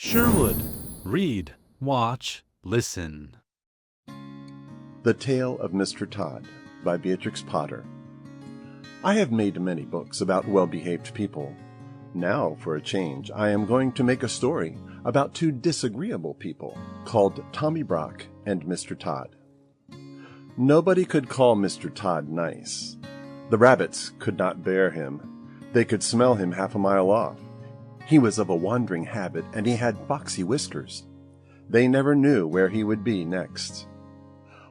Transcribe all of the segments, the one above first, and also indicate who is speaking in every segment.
Speaker 1: Sherwood. Read, watch, listen.
Speaker 2: The Tale of Mr. Todd by Beatrix Potter. I have made many books about well-behaved people. Now, for a change, I am going to make a story about two disagreeable people called Tommy Brock and Mr. Todd. Nobody could call Mr. Todd nice. The rabbits could not bear him. They could smell him half a mile off. He was of a wandering habit, and he had foxy whiskers. They never knew where he would be next.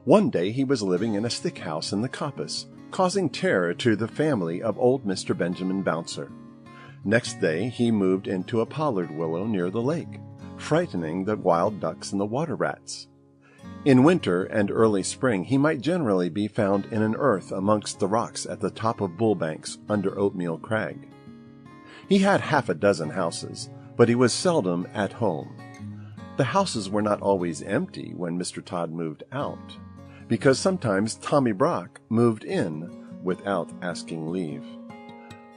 Speaker 2: One day he was living in a stick house in the coppice, causing terror to the family of old Mr. Benjamin Bouncer. Next day he moved into a pollard willow near the lake, frightening the wild ducks and the water rats. In winter and early spring he might generally be found in an earth amongst the rocks at the top of Bullbanks under Oatmeal Crag. He had half a dozen houses, but he was seldom at home. The houses were not always empty when Mr. Todd moved out, because sometimes Tommy Brock moved in without asking leave.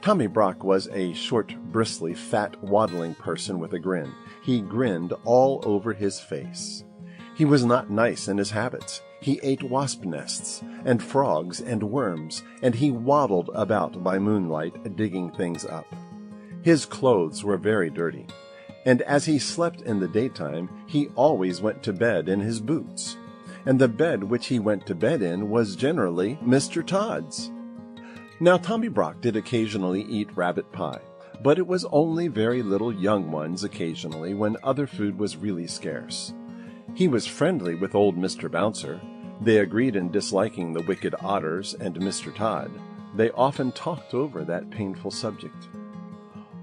Speaker 2: Tommy Brock was a short, bristly, fat, waddling person with a grin. He grinned all over his face. He was not nice in his habits. He ate wasp nests and frogs and worms, and he waddled about by moonlight digging things up. His clothes were very dirty, and as he slept in the daytime, he always went to bed in his boots, and the bed which he went to bed in was generally Mr. Todd's. Now Tommy Brock did occasionally eat rabbit pie, but it was only very little young ones occasionally when other food was really scarce. He was friendly with old Mr. Bouncer. They agreed in disliking the wicked otters and Mr. Todd. They often talked over that painful subject.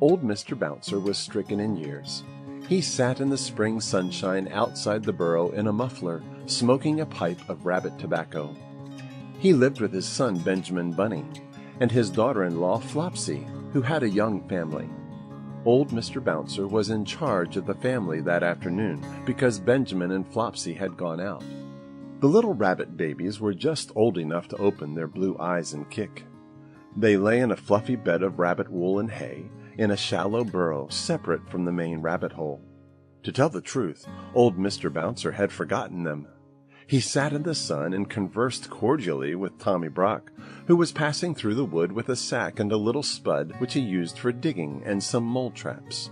Speaker 2: Old Mr. Bouncer was stricken in years. He sat in the spring sunshine outside the burrow in a muffler, smoking a pipe of rabbit tobacco. He lived with his son Benjamin Bunny, and his daughter-in-law Flopsy, who had a young family. Old Mr. Bouncer was in charge of the family that afternoon because Benjamin and Flopsy had gone out. The little rabbit babies were just old enough to open their blue eyes and kick. They lay in a fluffy bed of rabbit wool and hay, in a shallow burrow separate from the main rabbit hole. To tell the truth, old Mr. Bouncer had forgotten them. He sat in the sun and conversed cordially with Tommy Brock, who was passing through the wood with a sack and a little spud which he used for digging and some mole traps.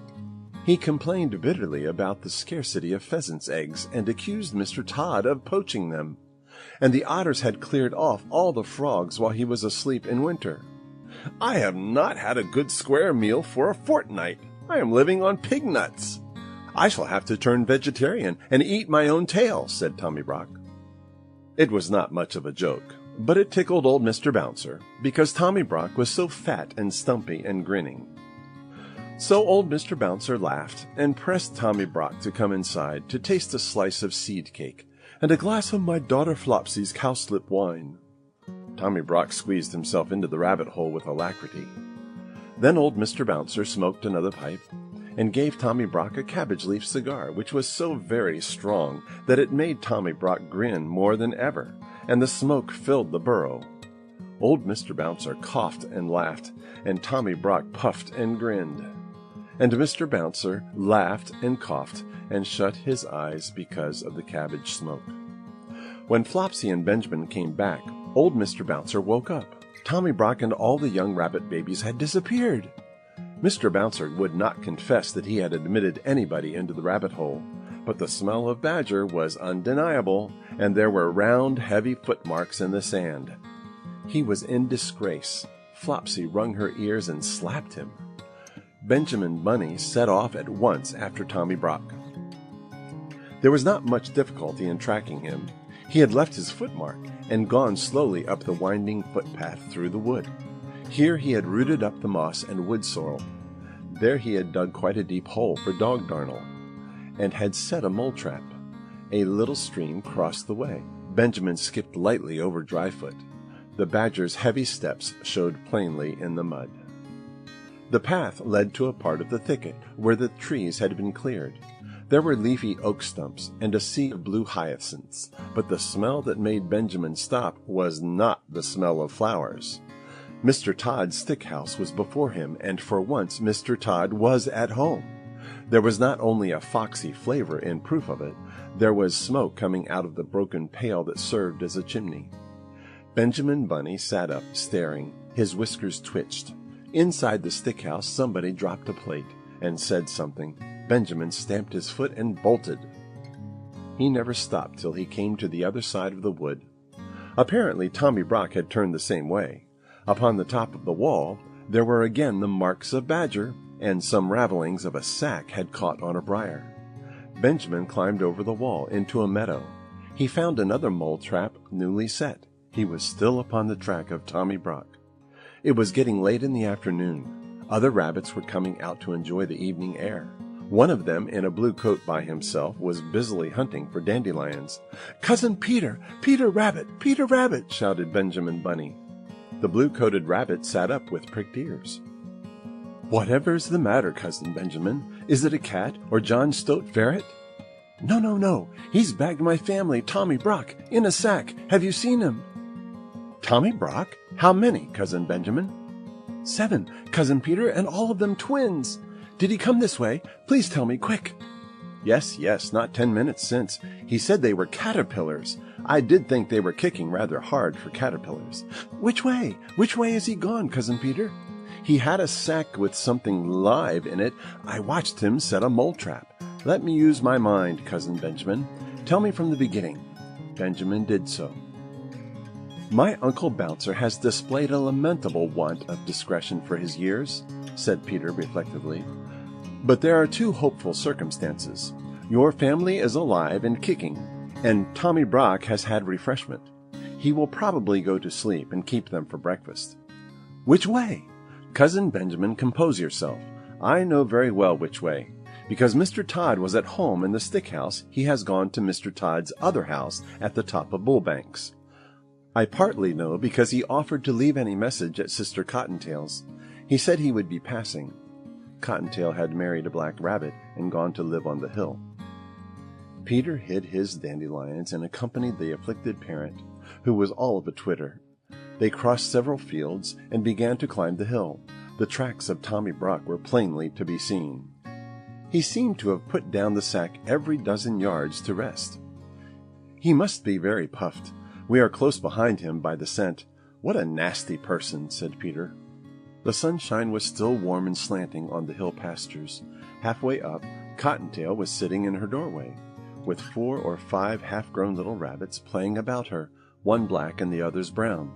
Speaker 2: He complained bitterly about the scarcity of pheasants' eggs and accused Mr. Todd of poaching them. And the otters had cleared off all the frogs while he was asleep in winter. "I have not had a good square meal for a fortnight. I am living on pig nuts. I shall have to turn vegetarian and eat my own tail," said Tommy Brock. It was not much of a joke, but it tickled old Mr. Bouncer, because Tommy Brock was so fat and stumpy and grinning. So old Mr. Bouncer laughed and pressed Tommy Brock to come inside to taste a slice of seed cake and a glass of my daughter Flopsy's cowslip wine. Tommy Brock squeezed himself into the rabbit hole with alacrity. Then old Mr. Bouncer smoked another pipe and gave Tommy Brock a cabbage leaf cigar, which was so very strong that it made Tommy Brock grin more than ever, and the smoke filled the burrow. Old Mr. Bouncer coughed and laughed, and Tommy Brock puffed and grinned. And Mr. Bouncer laughed and coughed and shut his eyes because of the cabbage smoke. When Flopsy and Benjamin came back, old Mr. Bouncer woke up. Tommy Brock and all the young rabbit babies had disappeared. Mr. Bouncer would not confess that he had admitted anybody into the rabbit hole, but the smell of badger was undeniable, and there were round, heavy footmarks in the sand. He was in disgrace. Flopsy wrung her ears and slapped him. Benjamin Bunny set off at once after Tommy Brock. There was not much difficulty in tracking him. He had left his footmark and gone slowly up the winding footpath through the wood. Here he had rooted up the moss and wood sorrel. There he had dug quite a deep hole for dog darnel, and had set a mole trap. A little stream crossed the way. Benjamin skipped lightly over Dryfoot. The badger's heavy steps showed plainly in the mud. The path led to a part of the thicket where the trees had been cleared. There were leafy oak stumps and a sea of blue hyacinths, but the smell that made Benjamin stop was not the smell of flowers. Mr. Todd's stick house was before him, and for once Mr. Todd was at home. There was not only a foxy flavor in proof of it, there was smoke coming out of the broken pail that served as a chimney. Benjamin Bunny sat up, staring. His whiskers twitched. Inside the stick house, somebody dropped a plate and said something. Benjamin stamped his foot and bolted. He never stopped till he came to the other side of the wood. Apparently Tommy Brock had turned the same way. Upon the top of the wall there were again the marks of Badger, and some ravelings of a sack had caught on a briar. Benjamin climbed over the wall into a meadow. He found another mole trap newly set. He was still upon the track of Tommy Brock. It was getting late in the afternoon. Other rabbits were coming out to enjoy the evening air. One of them, in a blue coat by himself, was busily hunting for dandelions. "Cousin Peter! Peter Rabbit! Peter Rabbit!" shouted Benjamin Bunny. The blue-coated rabbit sat up with pricked ears. "Whatever's the matter, Cousin Benjamin? Is it a cat or John Stoat Ferret?" No. He's bagged my family, Tommy Brock, in a sack. Have you seen him?" "Tommy Brock? How many, Cousin Benjamin?" "7, Cousin Peter, and all of them twins. Did he come this way? Please tell me, quick." Yes, not 10 minutes since. He said they were caterpillars. I did think they were kicking rather hard for caterpillars." Which way? Which way is he gone, Cousin Peter?" "He had a sack with something live in it. I watched him set a mole trap. Let me use my mind, Cousin Benjamin. Tell me from the beginning." Benjamin did so. "My Uncle Bouncer has displayed a lamentable want of discretion for his years," said Peter reflectively. "But there are 2 hopeful circumstances. Your family is alive and kicking, and Tommy Brock has had refreshment. He will probably go to sleep and keep them for breakfast." "Which way?" "Cousin Benjamin, compose yourself. I know very well which way. Because Mr. Todd was at home in the stick house, he has gone to Mr. Todd's other house at the top of Bullbanks. I partly know because he offered to leave any message at Sister Cottontail's. He said he would be passing." Cottontail had married a black rabbit and gone to live on the hill. Peter hid his dandelions and accompanied the afflicted parent, who was all of a twitter. They crossed several fields and began to climb the hill. The tracks of Tommy Brock were plainly to be seen. He seemed to have put down the sack every dozen yards to rest. "He must be very puffed. We are close behind him by the scent. What a nasty person," said Peter. The sunshine was still warm and slanting on the hill pastures. Halfway up, Cottontail was sitting in her doorway, with 4 or 5 half-grown little rabbits playing about her, one black and the others brown.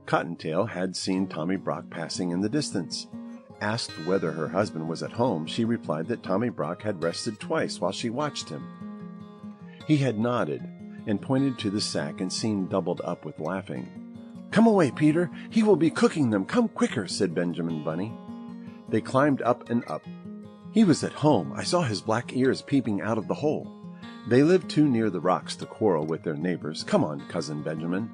Speaker 2: Cottontail had seen Tommy Brock passing in the distance. Asked whether her husband was at home, she replied that Tommy Brock had rested twice while she watched him. He had nodded and pointed to the sack and seemed doubled up with laughing. "Come away, Peter. He will be cooking them. Come quicker," said Benjamin Bunny. They climbed up and up. "He was at home. I saw his black ears peeping out of the hole." They lived too near the rocks to quarrel with their neighbors. "Come on, Cousin Benjamin."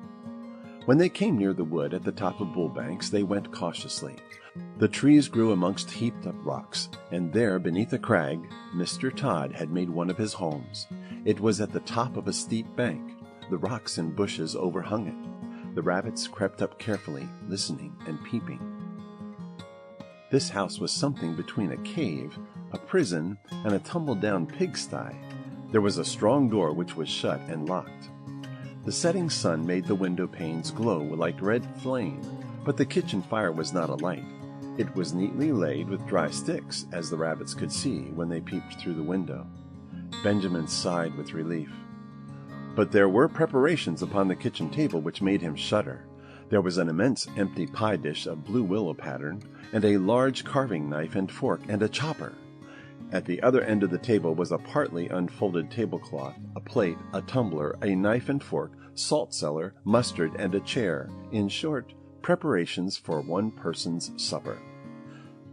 Speaker 2: When they came near the wood at the top of Bullbanks, they went cautiously. The trees grew amongst heaped-up rocks, and there, beneath a crag, Mr. Todd had made one of his homes. It was at the top of a steep bank. The rocks and bushes overhung it. The rabbits crept up carefully, listening and peeping. This house was something between a cave, a prison, and a tumble-down pigsty. There was a strong door which was shut and locked. The setting sun made the window panes glow like red flame, but the kitchen fire was not alight. It was neatly laid with dry sticks, as the rabbits could see when they peeped through the window. Benjamin sighed with relief. But there were preparations upon the kitchen table which made him shudder. There was an immense empty pie dish of blue willow pattern, and a large carving knife and fork, and a chopper. At the other end of the table was a partly unfolded tablecloth, a plate, a tumbler, a knife and fork, salt cellar, mustard, and a chair. In short, preparations for one person's supper.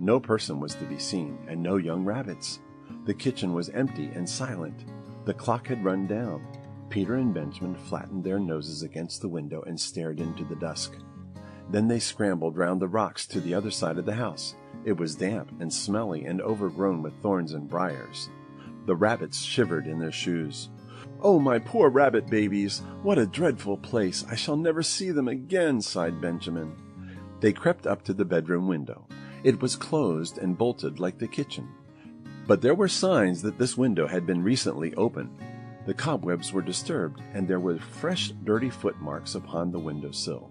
Speaker 2: No person was to be seen, and no young rabbits. The kitchen was empty and silent. The clock had run down. Peter and Benjamin flattened their noses against the window and stared into the dusk. Then they scrambled round the rocks to the other side of the house. It was damp and smelly and overgrown with thorns and briars. The rabbits shivered in their shoes. "Oh, my poor rabbit babies! What a dreadful place! I shall never see them again," sighed Benjamin. They crept up to the bedroom window. It was closed and bolted like the kitchen. But there were signs that this window had been recently opened. The cobwebs were disturbed, and there were fresh, dirty footmarks upon the window sill.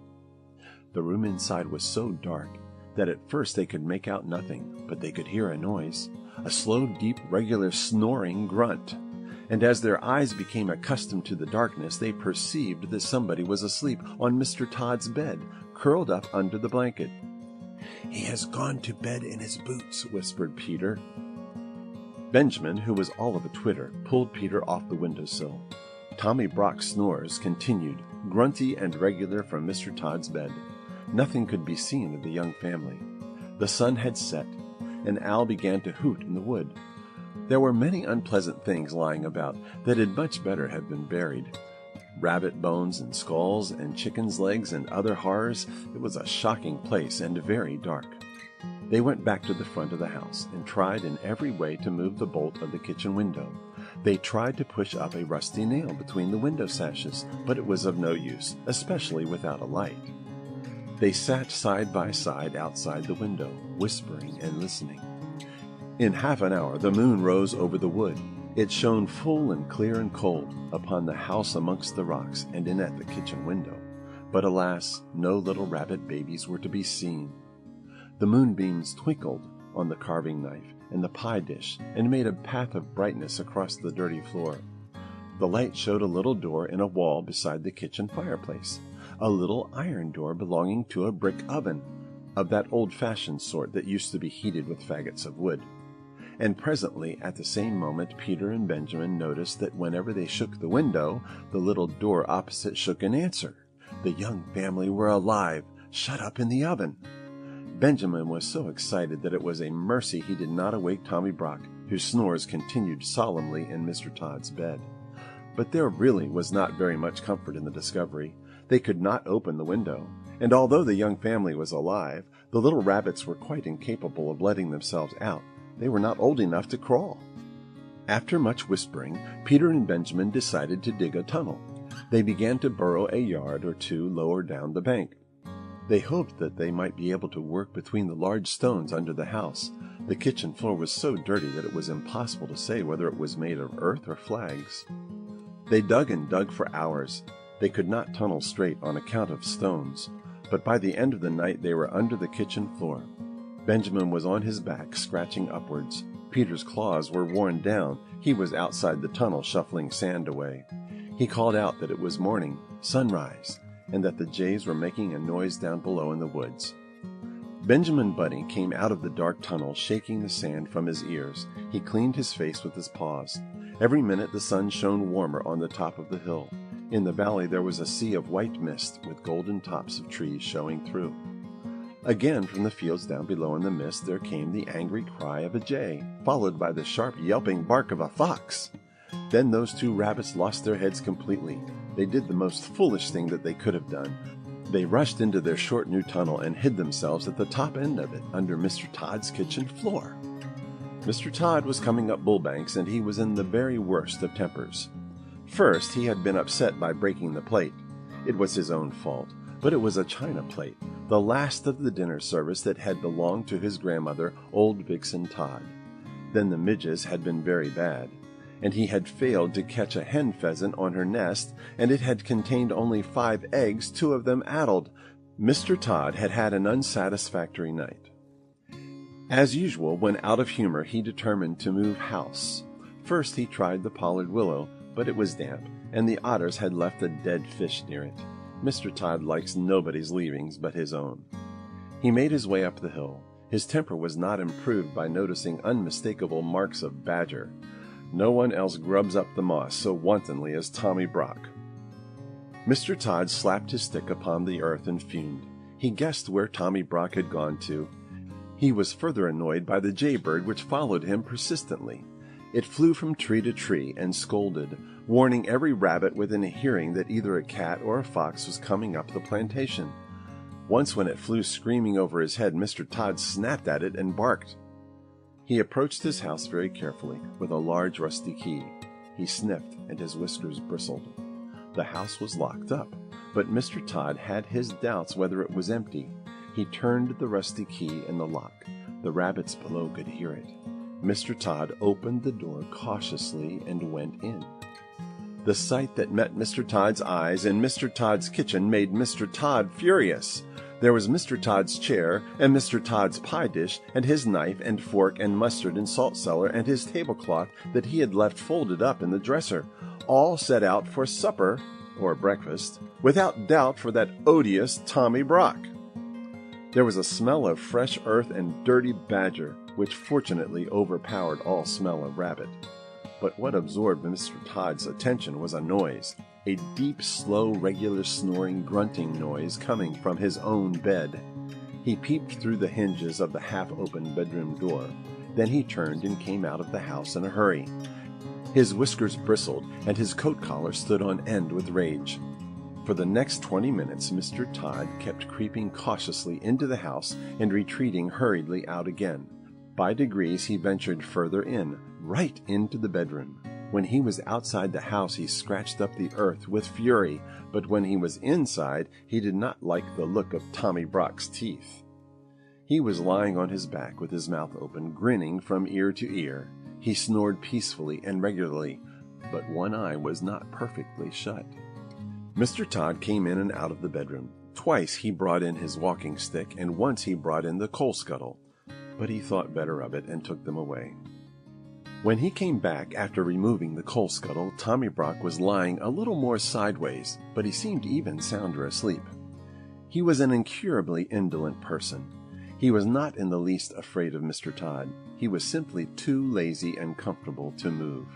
Speaker 2: The room inside was so dark that at first they could make out nothing, but they could hear a noise, a slow, deep, regular snoring grunt. And as their eyes became accustomed to the darkness, they perceived that somebody was asleep on Mr. Todd's bed, curled up under the blanket. "He has gone to bed in his boots," whispered Peter. Benjamin, who was all of a twitter, pulled Peter off the windowsill. Tommy Brock's snores continued, grunty and regular from Mr. Todd's bed. Nothing could be seen of the young family. The sun had set. An owl began to hoot in the wood. There were many unpleasant things lying about that had much better have been buried. Rabbit bones and skulls and chickens' legs and other horrors. It was a shocking place and very dark. They went back to the front of the house and tried in every way to move the bolt of the kitchen window. They tried to push up a rusty nail between the window sashes, but it was of no use, especially without a light. They sat side by side outside the window, whispering and listening. In half an hour the moon rose over the wood. It shone full and clear and cold upon the house amongst the rocks and in at the kitchen window. But alas, no little rabbit babies were to be seen. The moonbeams twinkled on the carving knife and the pie dish and made a path of brightness across the dirty floor. The light showed a little door in a wall beside the kitchen fireplace, a little iron door belonging to a brick oven, of that old-fashioned sort that used to be heated with faggots of wood. And presently, at the same moment, Peter and Benjamin noticed that whenever they shook the window, the little door opposite shook in answer. The young family were alive, shut up in the oven. Benjamin was so excited that it was a mercy he did not awake Tommy Brock, whose snores continued solemnly in Mr. Todd's bed. But there really was not very much comfort in the discovery. They could not open the window, and although the young family was alive, the little rabbits were quite incapable of letting themselves out. They were not old enough to crawl. After much whispering, Peter and Benjamin decided to dig a tunnel. They began to burrow a yard or two lower down the bank. They hoped that they might be able to work between the large stones under the house. The kitchen floor was so dirty that it was impossible to say whether it was made of earth or flags. They dug and dug for hours. They could not tunnel straight on account of stones, but by the end of the night they were under the kitchen floor. Benjamin was on his back, scratching upwards. Peter's claws were worn down. He was outside the tunnel, shuffling sand away. He called out that it was morning, sunrise, and that the jays were making a noise down below in the woods. Benjamin Bunny came out of the dark tunnel, shaking the sand from his ears. He cleaned his face with his paws. Every minute the sun shone warmer on the top of the hill. In the valley there was a sea of white mist, with golden tops of trees showing through. Again from the fields down below in the mist there came the angry cry of a jay, followed by the sharp yelping bark of a fox. Then those two rabbits lost their heads completely. They did the most foolish thing that they could have done. They rushed into their short new tunnel and hid themselves at the top end of it, under Mr. Todd's kitchen floor. Mr. Todd was coming up Bullbanks, and he was in the very worst of tempers. First, he had been upset by breaking the plate. It was his own fault, but it was a china plate, the last of the dinner service that had belonged to his grandmother, old Vixen Todd. Then the midges had been very bad, and he had failed to catch a hen pheasant on her nest, and it had contained only 5 eggs, 2 of them addled. Mr. Todd had had an unsatisfactory night. As usual, when out of humor, he determined to move house. First he tried the pollard willow, but it was damp, and the otters had left a dead fish near it. Mr. Todd likes nobody's leavings but his own. He made his way up the hill. His temper was not improved by noticing unmistakable marks of badger. No one else grubs up the moss so wantonly as Tommy Brock. Mr. Todd slapped his stick upon the earth and fumed. He guessed where Tommy Brock had gone to. He was further annoyed by the jaybird which followed him persistently. It flew from tree to tree and scolded, warning every rabbit within hearing that either a cat or a fox was coming up the plantation. Once when it flew screaming over his head, Mr. Todd snapped at it and barked. He approached his house very carefully, with a large rusty key. He sniffed, and his whiskers bristled. The house was locked up, but Mr. Todd had his doubts whether it was empty. He turned the rusty key in the lock. The rabbits below could hear it. Mr. Todd opened the door cautiously and went in. The sight that met Mr. Todd's eyes in Mr. Todd's kitchen made Mr. Todd furious. There was Mr. Todd's chair, and Mr. Todd's pie dish, and his knife and fork and mustard and salt cellar, and his tablecloth that he had left folded up in the dresser, all set out for supper, or breakfast, without doubt for that odious Tommy Brock. There was a smell of fresh earth and dirty badger, which fortunately overpowered all smell of rabbit. But what absorbed Mr. Todd's attention was a noise, a deep, slow, regular snoring, grunting noise coming from his own bed. He peeped through the hinges of the half-open bedroom door. Then he turned and came out of the house in a hurry. His whiskers bristled, and his coat collar stood on end with rage. For the next 20 minutes, Mr. Todd kept creeping cautiously into the house and retreating hurriedly out again. By degrees he ventured further in, right into the bedroom. When he was outside the house, he scratched up the earth with fury, but when he was inside, he did not like the look of Tommy Brock's teeth. He was lying on his back with his mouth open, grinning from ear to ear. He snored peacefully and regularly, but one eye was not perfectly shut. Mr. Todd came in and out of the bedroom. Twice he brought in his walking stick, and once he brought in the coal scuttle, but he thought better of it and took them away. When he came back after removing the coal scuttle, Tommy Brock was lying a little more sideways, but he seemed even sounder asleep. He was an incurably indolent person. He was not in the least afraid of Mr. Todd. He was simply too lazy and comfortable to move.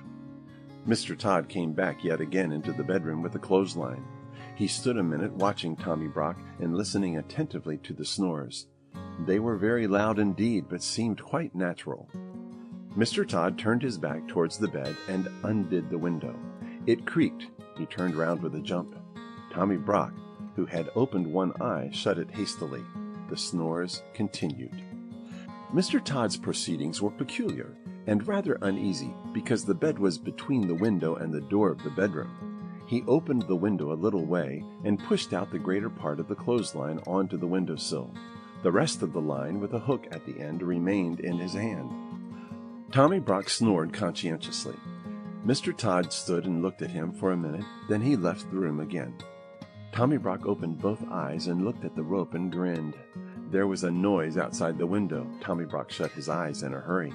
Speaker 2: Mr. Todd came back yet again into the bedroom with a clothesline. He stood a minute watching Tommy Brock and listening attentively to the snores. They were very loud indeed, but seemed quite natural. Mr. Todd turned his back towards the bed and undid the window. It creaked. He turned round with a jump. Tommy Brock, who had opened one eye, shut it hastily. The snores continued. Mr. Todd's proceedings were peculiar and rather uneasy because the bed was between the window and the door of the bedroom. He opened the window a little way and pushed out the greater part of the clothesline onto the windowsill. The rest of the line with a hook at the end remained in his hand. Tommy Brock snored conscientiously. Mr. Todd stood and looked at him for a minute, then he left the room again. Tommy Brock opened both eyes and looked at the rope and grinned. There was a noise outside the window. Tommy Brock shut his eyes in a hurry.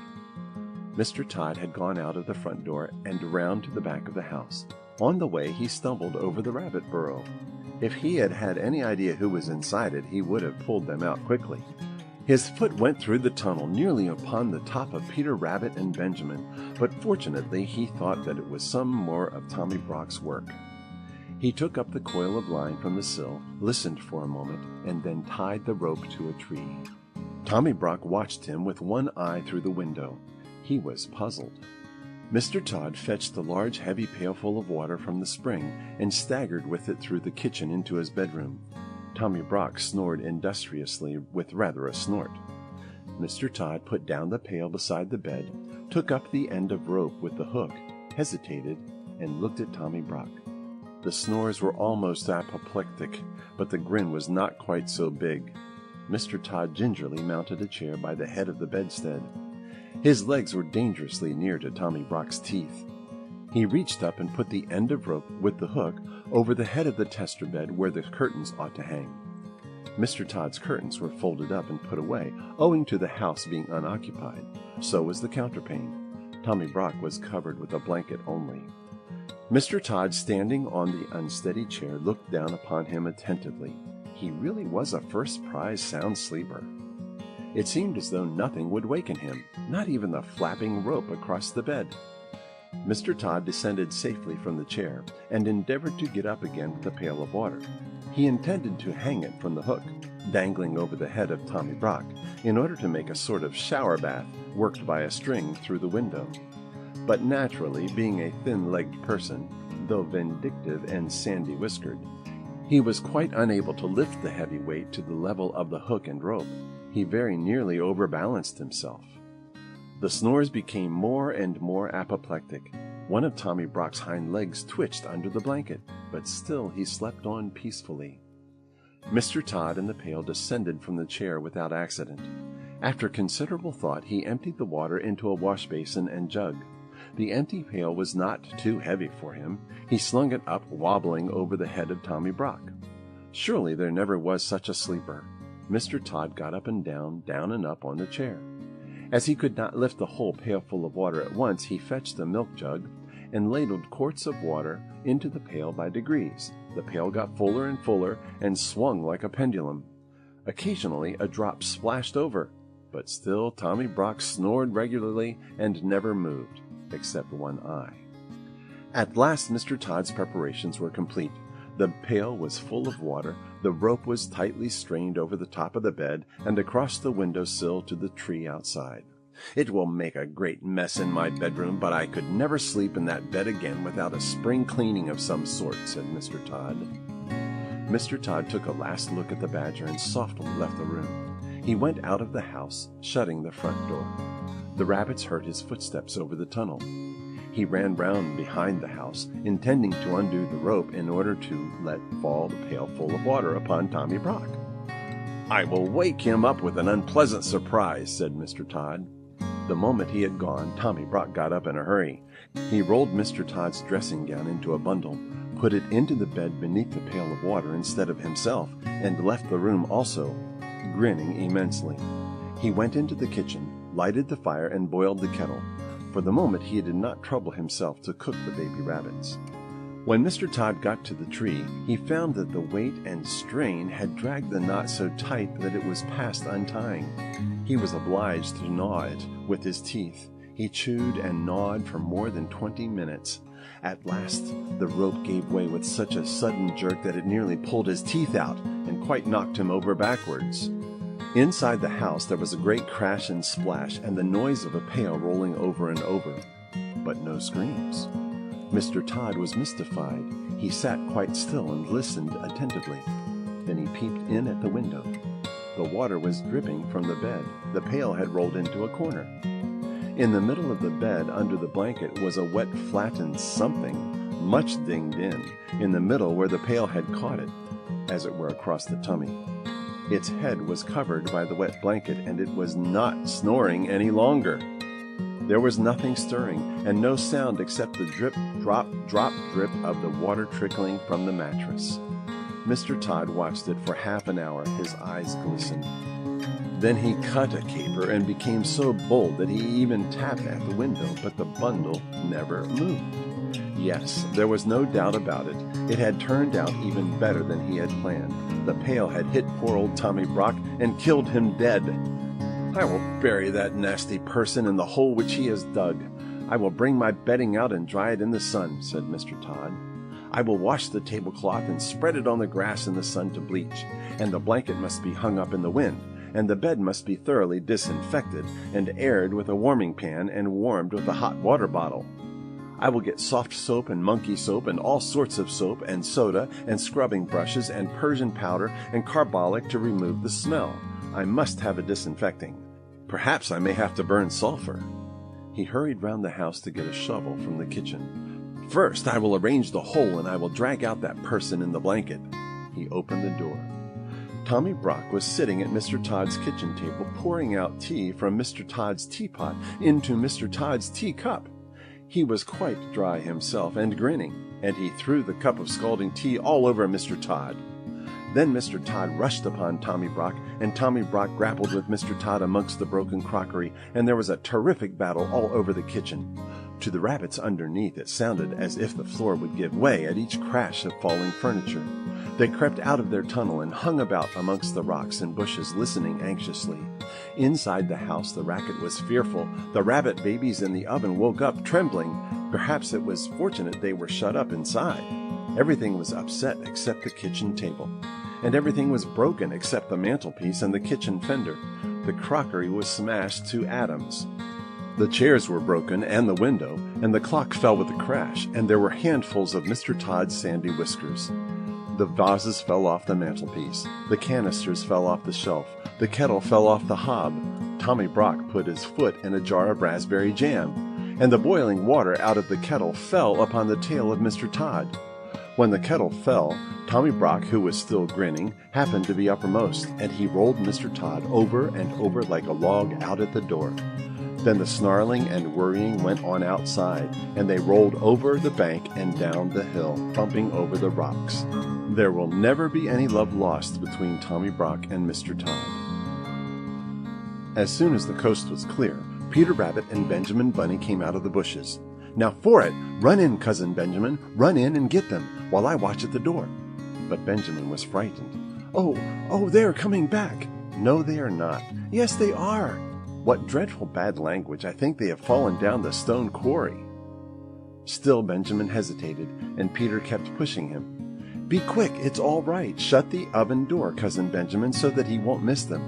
Speaker 2: Mr. Todd had gone out of the front door and round to the back of the house. On the way, he stumbled over the rabbit burrow. If he had had any idea who was inside it, he would have pulled them out quickly. His foot went through the tunnel nearly upon the top of Peter Rabbit and Benjamin, but fortunately he thought that it was some more of Tommy Brock's work. He took up the coil of line from the sill, listened for a moment, and then tied the rope to a tree. Tommy Brock watched him with one eye through the window. He was puzzled. Mr. Todd fetched a large heavy pailful of water from the spring and staggered with it through the kitchen into his bedroom. Tommy Brock snored industriously with rather a snort. Mr. Todd put down the pail beside the bed, took up the end of rope with the hook, hesitated, and looked at Tommy Brock. The snores were almost apoplectic, but the grin was not quite so big. Mr. Todd gingerly mounted a chair by the head of the bedstead. His legs were dangerously near to Tommy Brock's teeth. He reached up and put the end of rope with the hook over the head of the tester bed where the curtains ought to hang. Mr. Todd's curtains were folded up and put away, owing to the house being unoccupied. So was the counterpane. Tommy Brock was covered with a blanket only. Mr. Todd, standing on the unsteady chair, looked down upon him attentively. He really was a first-prize sound sleeper. It seemed as though nothing would waken him, not even the flapping rope across the bed. Mr. Todd descended safely from the chair and endeavored to get up again with a pail of water. He intended to hang it from the hook, dangling over the head of Tommy Brock, in order to make a sort of shower bath worked by a string through the window. But naturally, being a thin-legged person, though vindictive and sandy-whiskered, he was quite unable to lift the heavy weight to the level of the hook and rope. He very nearly overbalanced himself. The snores became more and more apoplectic. One of Tommy Brock's hind legs twitched under the blanket, but still he slept on peacefully. Mr. Todd and the pail descended from the chair without accident. After considerable thought, he emptied the water into a wash basin and jug. The empty pail was not too heavy for him. He slung it up, wobbling over the head of Tommy Brock. Surely there never was such a sleeper. Mr. Todd got up and down and up on the chair. As he could not lift the whole pailful of water at once, he fetched the milk jug and ladled quarts of water into the pail by degrees. The pail got fuller and fuller and swung like a pendulum. Occasionally a drop splashed over, but still Tommy Brock snored regularly and never moved, except one eye. At last Mr. Todd's preparations were complete. The pail was full of water, the rope was tightly strained over the top of the bed and across the window sill to the tree outside. "It will make a great mess in my bedroom, but I could never sleep in that bed again without a spring cleaning of some sort," said Mr. Todd. Mr. Todd took a last look at the badger and softly left the room. He went out of the house, shutting the front door. The rabbits heard his footsteps over the tunnel. He ran round behind the house, intending to undo the rope in order to let fall the pail full of water upon Tommy Brock. "I will wake him up with an unpleasant surprise," said Mr. Todd. The moment he had gone, Tommy Brock got up in a hurry. He rolled Mr. Todd's dressing gown into a bundle, put it into the bed beneath the pail of water instead of himself, and left the room also, grinning immensely. He went into the kitchen, lighted the fire, and boiled the kettle. For the moment he did not trouble himself to cook the baby rabbits. When Mr. Todd got to the tree, he found that the weight and strain had dragged the knot so tight that it was past untying. He was obliged to gnaw it with his teeth. He chewed and gnawed for more than 20 minutes. At last the rope gave way with such a sudden jerk that it nearly pulled his teeth out and quite knocked him over backwards. Inside the house there was a great crash and splash and the noise of a pail rolling over and over, but no screams. Mr. Todd was mystified. He sat quite still and listened attentively. Then he peeped in at the window. The water was dripping from the bed. The pail had rolled into a corner. In the middle of the bed, under the blanket, was a wet, flattened something, much dinged in the middle where the pail had caught it, as it were across the tummy. Its head was covered by the wet blanket, and it was not snoring any longer. There was nothing stirring, and no sound except the drip, drop, drop, drip of the water trickling from the mattress. Mr. Todd watched it for half an hour. His eyes glistened. Then he cut a caper and became so bold that he even tapped at the window, but the bundle never moved. Yes, there was no doubt about it. It had turned out even better than he had planned. The pail had hit poor old Tommy Brock and killed him dead. "I will bury that nasty person in the hole which he has dug. I will bring my bedding out and dry it in the sun," said Mr. Todd. "I will wash the tablecloth and spread it on the grass in the sun to bleach, and the blanket must be hung up in the wind, and the bed must be thoroughly disinfected and aired with a warming pan and warmed with a hot water bottle. I will get soft soap and monkey soap and all sorts of soap and soda and scrubbing brushes and Persian powder and carbolic to remove the smell. I must have a disinfecting. Perhaps I may have to burn sulfur." He hurried round the house to get a shovel from the kitchen. "First I will arrange the hole, and I will drag out that person in the blanket." He opened the door. Tommy Brock was sitting at Mr. Todd's kitchen table pouring out tea from Mr. Todd's teapot into Mr. Todd's teacup. He was quite dry himself and grinning, and he threw the cup of scalding tea all over Mr. Todd. Then Mr. Todd rushed upon Tommy Brock, and Tommy Brock grappled with Mr. Todd amongst the broken crockery, and there was a terrific battle all over the kitchen. To the rabbits underneath it sounded as if the floor would give way at each crash of falling furniture. They crept out of their tunnel and hung about amongst the rocks and bushes, listening anxiously. Inside the house the racket was fearful. The rabbit babies in the oven woke up trembling. Perhaps it was fortunate they were shut up inside. Everything was upset except the kitchen table, and everything was broken except the mantelpiece and the kitchen fender. The crockery was smashed to atoms. The chairs were broken, and the window, and the clock fell with a crash, and there were handfuls of Mr. Todd's sandy whiskers. The vases fell off the mantelpiece. The canisters fell off the shelf. The kettle fell off the hob. Tommy Brock put his foot in a jar of raspberry jam, and the boiling water out of the kettle fell upon the tail of Mr. Todd. When the kettle fell, Tommy Brock, who was still grinning, happened to be uppermost, and he rolled Mr. Todd over and over like a log out at the door. Then the snarling and worrying went on outside, and they rolled over the bank and down the hill, bumping over the rocks. There will never be any love lost between Tommy Brock and Mr. Todd. As soon as the coast was clear, Peter Rabbit and Benjamin Bunny came out of the bushes. "Now for it! Run in, Cousin Benjamin! Run in and get them, while I watch at the door." But Benjamin was frightened. Oh, they're coming back!" "No, they are not." "Yes, they are." "What dreadful bad language! I think they have fallen down the stone quarry." Still Benjamin hesitated, and Peter kept pushing him. "Be quick, it's all right. Shut the oven door, Cousin Benjamin, so that he won't miss them."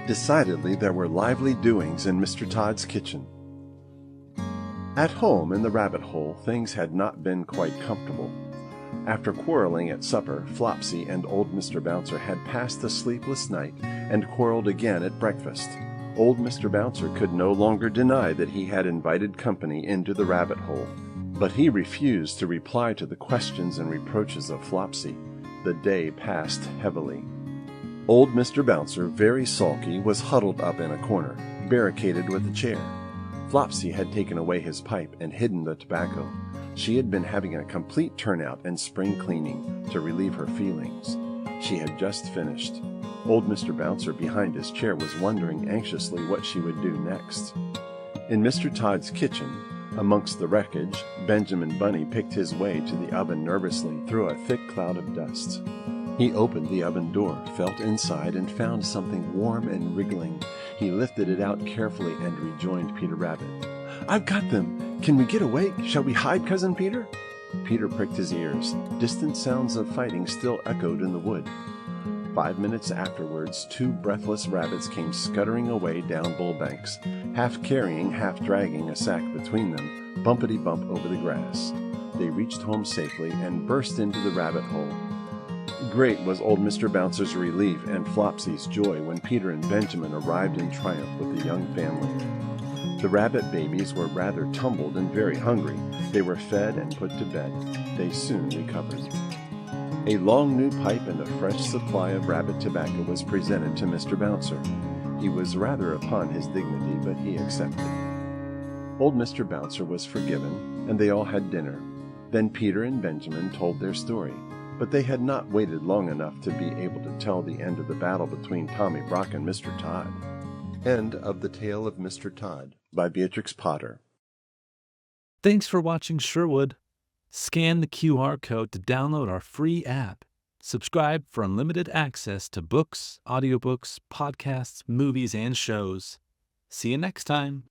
Speaker 2: Decidedly there were lively doings in Mr. Todd's kitchen. At home in the rabbit hole, things had not been quite comfortable. After quarreling at supper, Flopsy and old Mr. Bouncer had passed a sleepless night and quarreled again at breakfast. Old Mr. Bouncer could no longer deny that he had invited company into the rabbit hole, but he refused to reply to the questions and reproaches of Flopsy. The day passed heavily. Old Mr. Bouncer, very sulky, was huddled up in a corner, barricaded with a chair. Flopsy had taken away his pipe and hidden the tobacco. She had been having a complete turnout and spring cleaning to relieve her feelings. She had just finished. Old Mr. Bouncer behind his chair was wondering anxiously what she would do next. In Mr. Todd's kitchen, amongst the wreckage, Benjamin Bunny picked his way to the oven nervously through a thick cloud of dust. He opened the oven door, felt inside, and found something warm and wriggling. He lifted it out carefully and rejoined Peter Rabbit. "I've got them! Can we get away? Shall we hide, Cousin Peter?" Peter pricked his ears. Distant sounds of fighting still echoed in the wood. 5 minutes afterwards, 2 breathless rabbits came scuttering away down Bullbanks, half carrying, half dragging a sack between them, bumpity-bump over the grass. They reached home safely and burst into the rabbit hole. Great was old Mr. Bouncer's relief and Flopsy's joy when Peter and Benjamin arrived in triumph with the young family. The rabbit babies were rather tumbled and very hungry. They were fed and put to bed. They soon recovered. A long new pipe and a fresh supply of rabbit tobacco was presented to Mr. Bouncer. He was rather upon his dignity, but he accepted. Old Mr. Bouncer was forgiven, and they all had dinner. Then Peter and Benjamin told their story, but they had not waited long enough to be able to tell the end of the battle between Tommy Brock and Mr. Todd. End of The Tale of Mr. Todd by Beatrix Potter.
Speaker 1: Thanks for watching Sherwood. Scan the QR code to download our free app. Subscribe for unlimited access to books, audiobooks, podcasts, movies, and shows. See you next time.